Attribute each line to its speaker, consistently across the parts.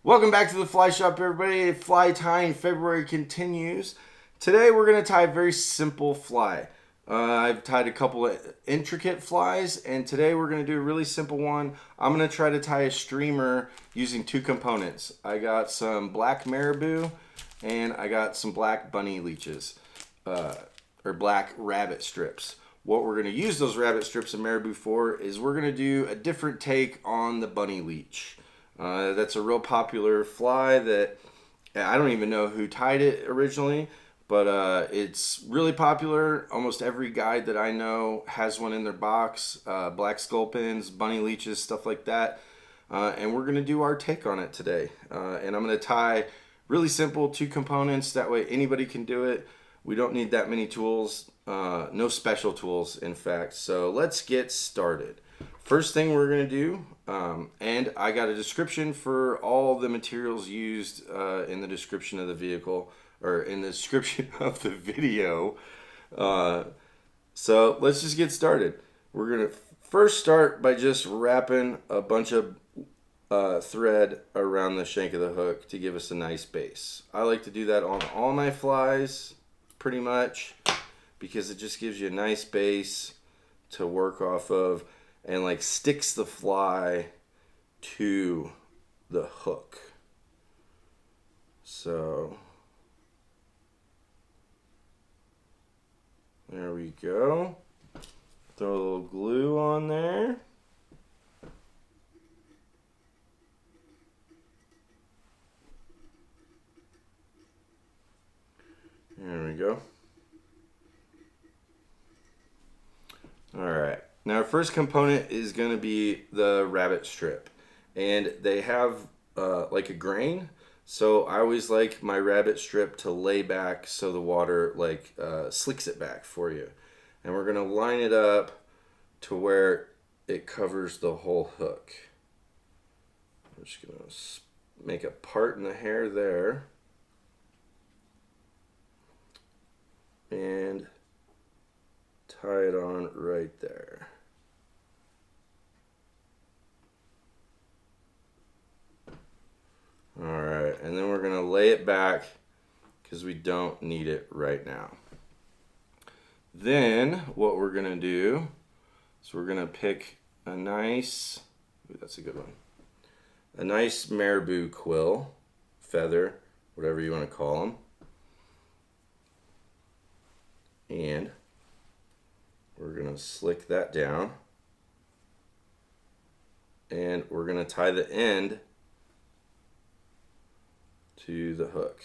Speaker 1: Welcome back to the Fly Shop, everybody. Fly tying February continues. Today we're going to tie a very simple fly. I've tied a couple of intricate flies, and today we're going to do a really simple one. I'm going to try to tie a streamer using two components. I got some black Marabou, and I got some black bunny leeches, or black rabbit strips. What we're going to use those rabbit strips and Marabou for is we're going to do a different take on the bunny leech. That's a real popular fly that I don't even know who tied it originally, but it's really popular. Almost every guide that I know has one in their box. Black sculpins, bunny leeches, stuff like that. And we're going to do our take on it today. And I'm going to tie really simple two components. That way anybody can do it. We don't need that many tools. No special tools, in fact. So let's get started. First thing we're going to do, and I got a description for all the materials used in the description of the vehicle, or in the description of the video. So let's just get started. We're going to first start by just wrapping a bunch of thread around the shank of the hook to give us a nice base. I like to do that on all my flies, pretty much, because it just gives you a nice base to work off of. And like sticks the fly to the hook. So there we go. Throw a little glue on there. There we go. All right. Now our first component is going to be the rabbit strip, and they have like a grain, so I always like my rabbit strip to lay back so the water like slicks it back for you. And we're going to line it up to where it covers the whole hook. We're just going to make a part in the hair there and tie it on right there. Alright, and then we're going to lay it back because we don't need it right now. Then what we're going to do is we're going to pick a nice, that's a good one, a nice Marabou quill, feather, whatever you want to call them. And we're going to slick that down. And we're going to tie the end to the hook.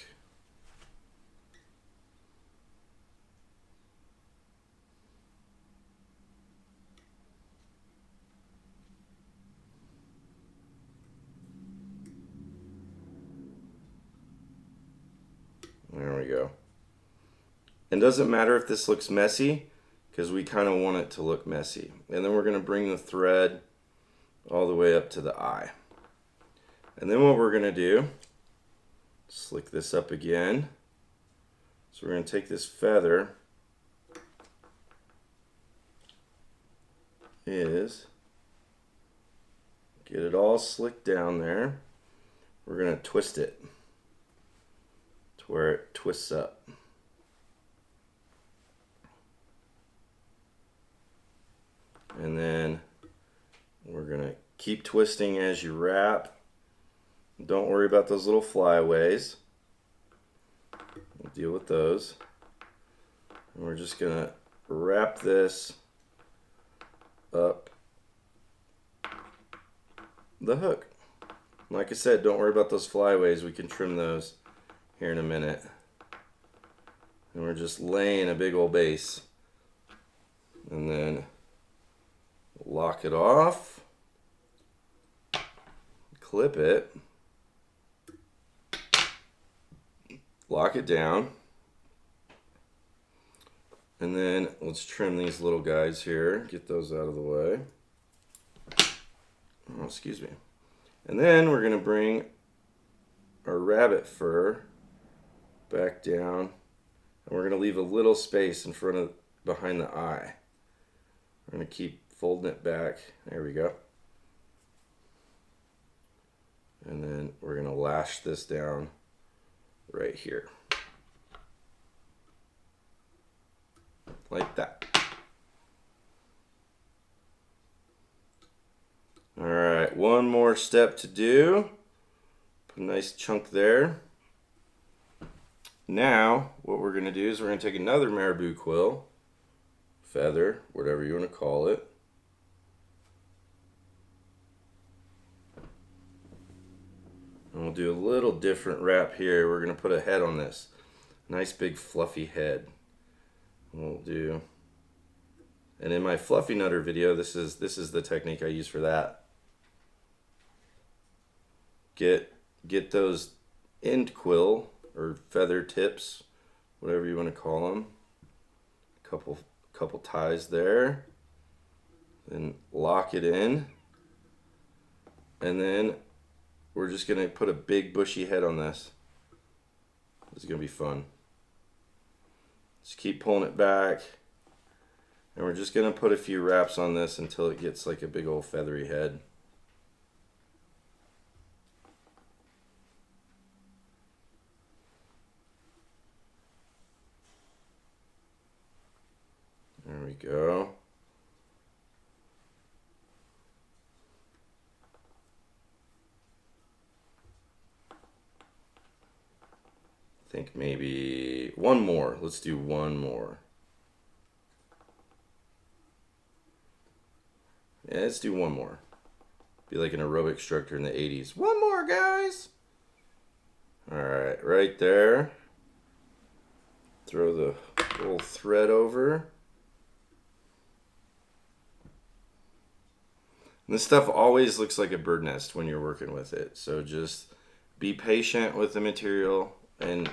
Speaker 1: There we go. And doesn't matter if this looks messy, because we kind of want it to look messy. And then we're going to bring the thread all the way up to the eye. And then what we're going to do, slick this up again. So we're going to take this feather, get it all slicked down there. We're going to twist it to where it twists up. And then we're going to keep twisting as you wrap. Don't worry about those little flyaways. We'll deal with those. And we're just going to wrap this up the hook. Like I said, don't worry about those flyaways. We can trim those here in a minute. And we're just laying a big old base. And then lock it off. Clip it. Lock it down, and then let's trim these little guys here, get those out of the way. Oh, excuse me. And then we're going to bring our rabbit fur back down, and we're going to leave a little space in front of, behind the eye. We're going to keep folding it back. There we go. And then we're going to lash this down right here. Like that. All right, one more step to do. Put a nice chunk there. Now, what we're going to do is we're going to take another Marabou quill, feather, whatever you want to call it. And we'll do a little different wrap here. We're going to put a head on this. Nice big fluffy head. We'll do, and in my fluffy nutter video, this is the technique I use for that. Get those end quill or feather tips, whatever you want to call them. Couple ties there. Then lock it in. And then we're just gonna put a big bushy head on this. This is gonna be fun. Just keep pulling it back. And we're just gonna put a few wraps on this until it gets like a big old feathery head. There we go. I think maybe one more. Let's do one more. Yeah, let's do one more. Be like an aerobic instructor in the 80s. One more, guys. All right, right there. Throw the little thread over. And this stuff always looks like a bird nest when you're working with it. So just be patient with the material and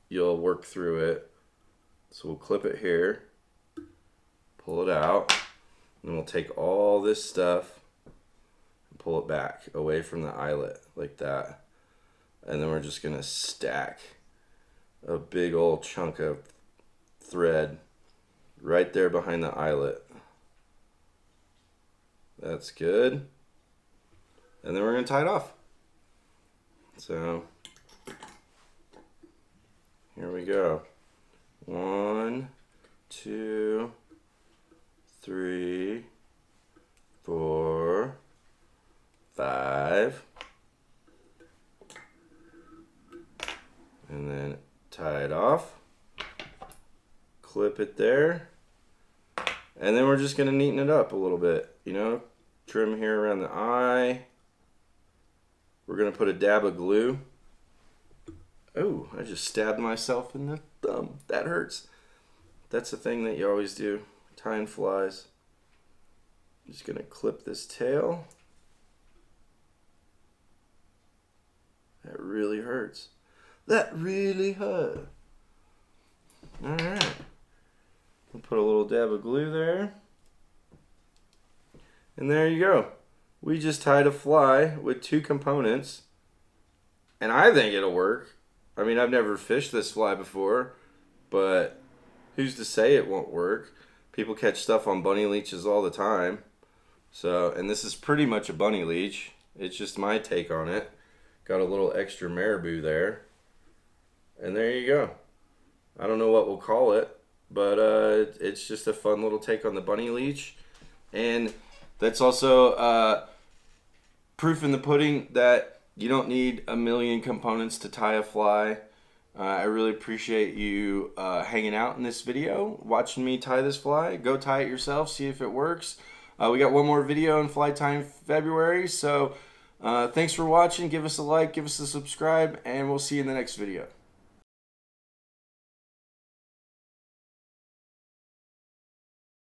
Speaker 1: you'll work through it. So we'll clip it here, pull it out, and we'll take all this stuff and pull it back away from the eyelet like that. And then we're just gonna stack a big old chunk of thread right there behind the eyelet. That's good. And then we're gonna tie it off. So here we go. 1, 2, 3, 4, 5. And then tie it off. Clip it there. And then we're just gonna neaten it up a little bit, you know, trim here around the eye. We're gonna put a dab of glue. Oh, I just stabbed myself in the thumb. That hurts. That's the thing that you always do, tying flies. I'm just gonna clip this tail. That really hurts. That really hurt. All right. We'll put a little dab of glue there. And there you go. We just tied a fly with 2 components. And I think it'll work. I mean, I've never fished this fly before, but who's to say it won't work? People catch stuff on bunny leeches all the time. So, and this is pretty much a bunny leech. It's just my take on it. Got a little extra marabou there. And there you go. I don't know what we'll call it, but it's just a fun little take on the bunny leech. And that's also proof in the pudding that you don't need a million components to tie a fly. I really appreciate you hanging out in this video, watching me tie this fly. Go tie it yourself, see if it works. We got one more video in fly tying February, so thanks for watching. Give us a like, give us a subscribe, and we'll see you in the next video.